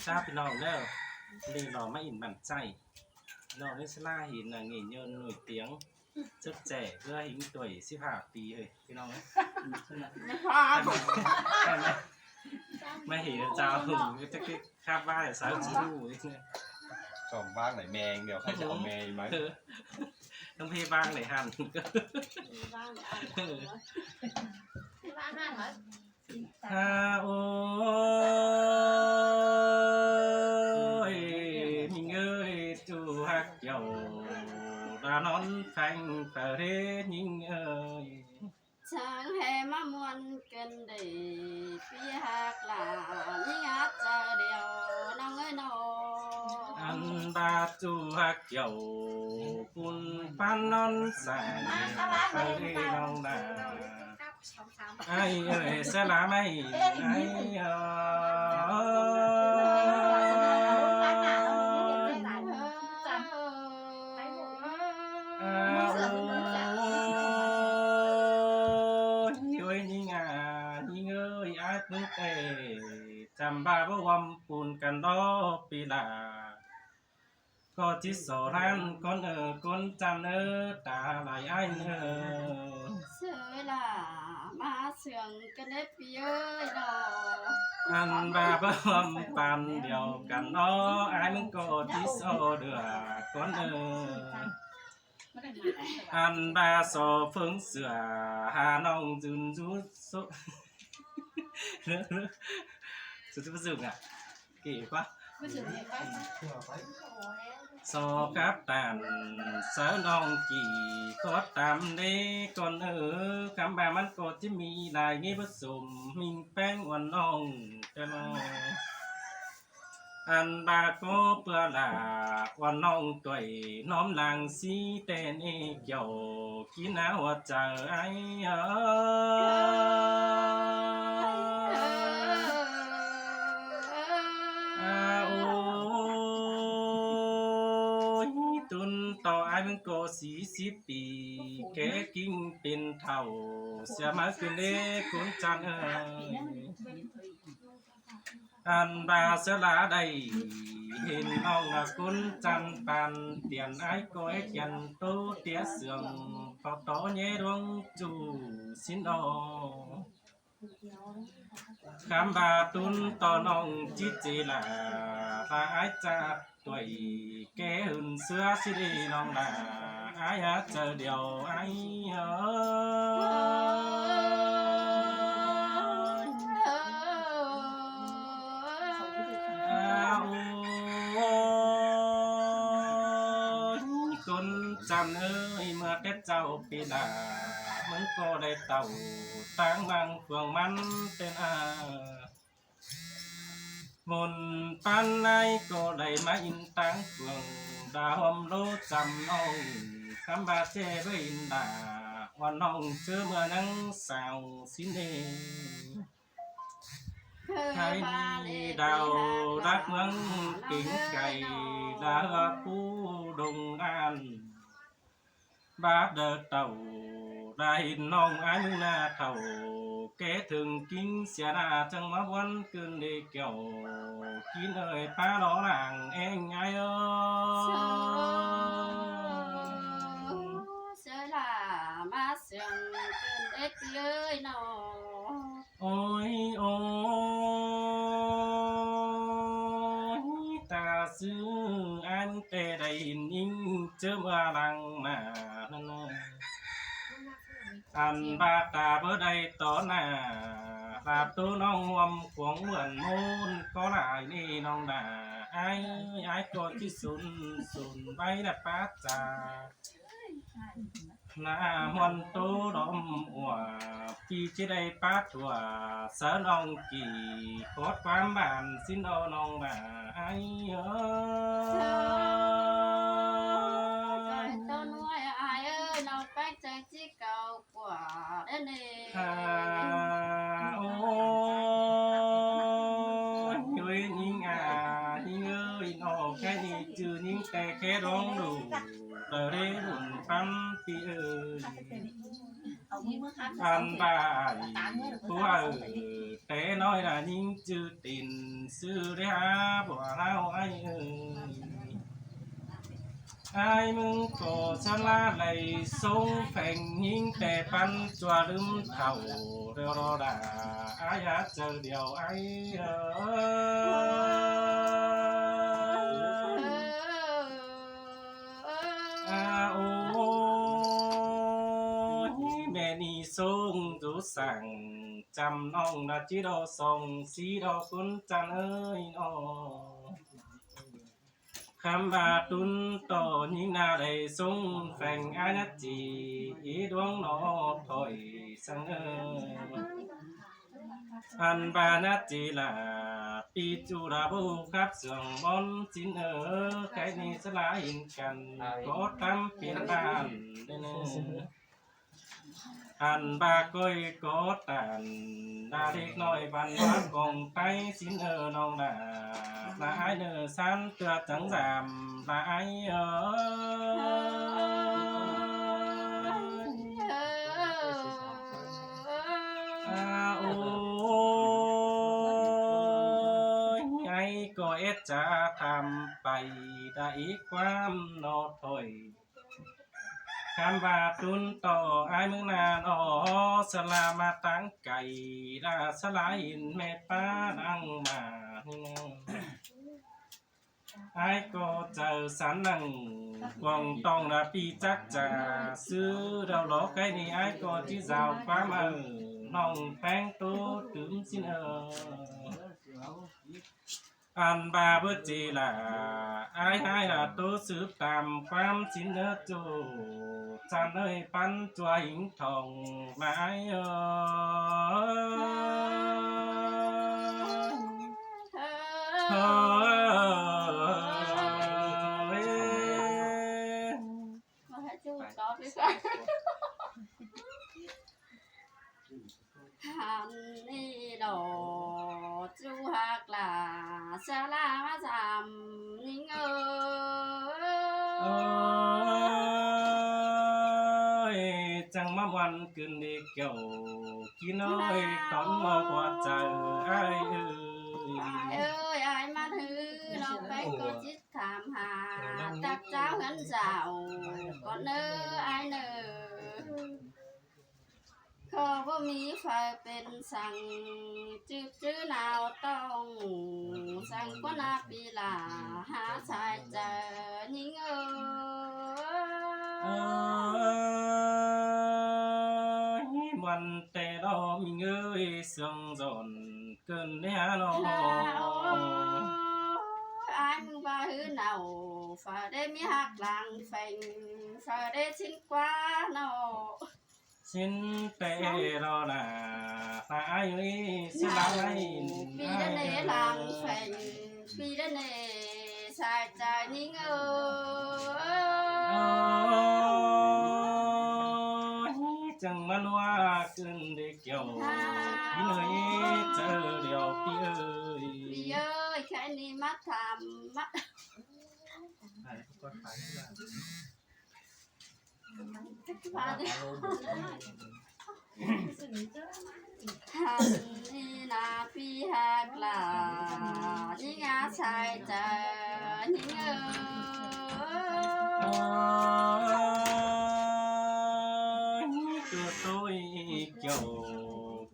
ทราบพี่น้องเด้อลีหล่อไม่อินบั่นใจน้องนิสลาหินน่ะเงี้ยเยินหน่วยเตียงซึกแจ่เพื่อหิงตัว15 ปีเฮ้ยพี่น้องนะไม่เห็นเจ้าหึงจะคิดคาบบ้านสาวจีนูเนี่ยชอบบ้างไหนแมงเดี๋ยวใครจะเอาแมงไหมต้องพี่บ้างไหนหันโอ้ยมิงเอ้ยจูฮักเจ้าดานอนแฟงเปรยิงเอ้ยช่างให้มามวนกันได้พี่ฮักหลานยิ่งอาจจะเดียวน้องเอ้ยน้องอันบาจูฮักเจ้าปุ่นปันนอนแสงเปรน้องดาไอ้เอ้ยสลาไม่ไอ้นึกจำบาบวมปูนกันดอปีลาก็จิตโสรันก้นก้นจันตาลายไอ้เสือละมาเสื่องกันได้พี่เอ้ยดออันบาบวมปันเดียวกันดอไอ้มึงก็จิตโสเดือก้นอันบาโซฟึงเสือหาน้องจุนจุสุสุดอ่ะเก๋ปะสอกับตันเสือน้องจีก็ตามเด็กก่อนคำแบบมันก็จะมีลายงี้ผสมมิงแป้งวันน้องจะมองอันบาก็เปื่อลาวันน้องตัวน้อมหลังสีเต้นเกี่ยวกินเอาใจไอ้ตุนต่อไอ้มึงก็40 ปีแกกิ้งเป็นเท่าเสียมาขึ้นเล็กคนจันอันบาเสลาได้เห็นน้องคนจันปันเตียนไอ้ก็ไอ้ยันโตเตียเสื่อมพอต่อเยดวงจูสินอคำบาตุนต่อน้องจิตจีลาพาไอ้จัดตัวแกหุ่นเสื้อสิดีน้องลาไอ้เจอเดียวไอ้คนจันเอ้ยเมื่อแกเจ้าปีลาเหมือนก็ได้เต่าตั้งมังเฟืองมันเป็นมนปันในก็ได้มาอินตั้งเฟืองดาวมโลจำน้องคำบาเจไว้อินดาวันน้องเจอเมื่อนังสาวสินเดใครมีดาวรักเมืองกิ่งไก่ดาวผู้ดงอันบาเดินเต่าได้น้องอันหน้าเท่าแกถึงกินเสียหน้าจังมาวันคืนได้เกี่ยวกินเอ่ยป้าหล่อหลังเองไงเสือละมาเสื่องกันได้พี่เอ้ยน้องโอ้ยโอ้ยตาซื้ออันแต่ได้ยินเจอมาหลังมานั่นอันบาตาเบอได้ต่อหน้าตาตัวน้องวมขวงเหมือนมูนก็หลายนี่น้องด่าไอ้ตัวที่สุนไว้ละป้าจ่าหน้ามวนตัวดอมหัวพี่จะได้ป้าถั่วเสน้องกี่โคตรความบานสิ้นเอาน้องบ่าไอ้ต้นไว้อายเอ้ยน้องแป้งใจที่เก่ากว่าเด้อนี่โอ้ยยุ้ยยิงยิงเอ้ยน้องแค่นี้จือยิงแต่แค่ร้องดูเต่เร่หุ่นปั้มปีเอ้ยอันบ่ายผู้ แต่น้อยlà những chữ tình xưa để há bỏ lao ai ơi ai mừng cổ sa la lầy sông phèn những tè pan chùa lưng thầu đều đó đã ai hát chờ điều ai mẹ ni sông rú sàng chăm nong là chỉ đo sông xí đo cuốn chăn ơi nó khám bà tuân tổ những na đầy sông phèn ai nhất chỉ ý đoán nó thôi sang ơi anh bà nát chỉ là pi chu là bu khắp giường món chín ở cái này sẽ là hình cần có tâm phiền bàn anh bà coi có tàn đã điếc nói văn hóa còn tay xin ở nông là ai nợ san tựa trắng giảm là ai ở ai có ép trả tham bày đã ý quan nó thôi khám bà tuân tổ ai mừng nà nó sà la ma táng cày là sà la in mẹ pa đăng mà ai có chờ sẵn năng quăng tông là pi chắc trà xưa đầu ló cái này ai có chỉ rào quá mà nòng phanh tố trứng xin anh bà bớt chỉ là ai hay là tố sứ tàm quan xin nhớ chủ chan ơi pan chùa hình thòng mà ai hàn đi đồ chú hạc là sa la ma giảm ninh ơi chẳng màวันcơn đi kiểu khi nói tóm mò qua trời ai ơi ai mà thứ nó phải có chít thảm hà chắc cháu ngắn dạo còn nơ ai nơ cóบ่มีไฟเป็นสั่งจื้อหนาวต้องสั่งก็นาปีลาหาชายเจอยิ่งวันแต่เรามีเงยเสื่องจนเกินได้หรอai mừng ba hứa nào phải để mi hạt làng phèn phải để xin qua nào xin tệ đó là ai ơi xin ai vì đến đây làng phèn vì đến đây xài trái những chẳng mà loa cơn để kiểu khi nơi chờ điều pi ơi cái này mắt thầm mắt hàn đi là phi hạt là những á sai chờ những tụi tôi kiểu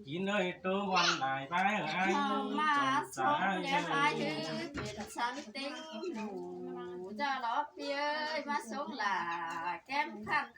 chỉ nơi tôi quan đại bái ở ai mà sống để hai thứ biển sáng tinh đủ cho nó phi ơi mà sống là kém khăn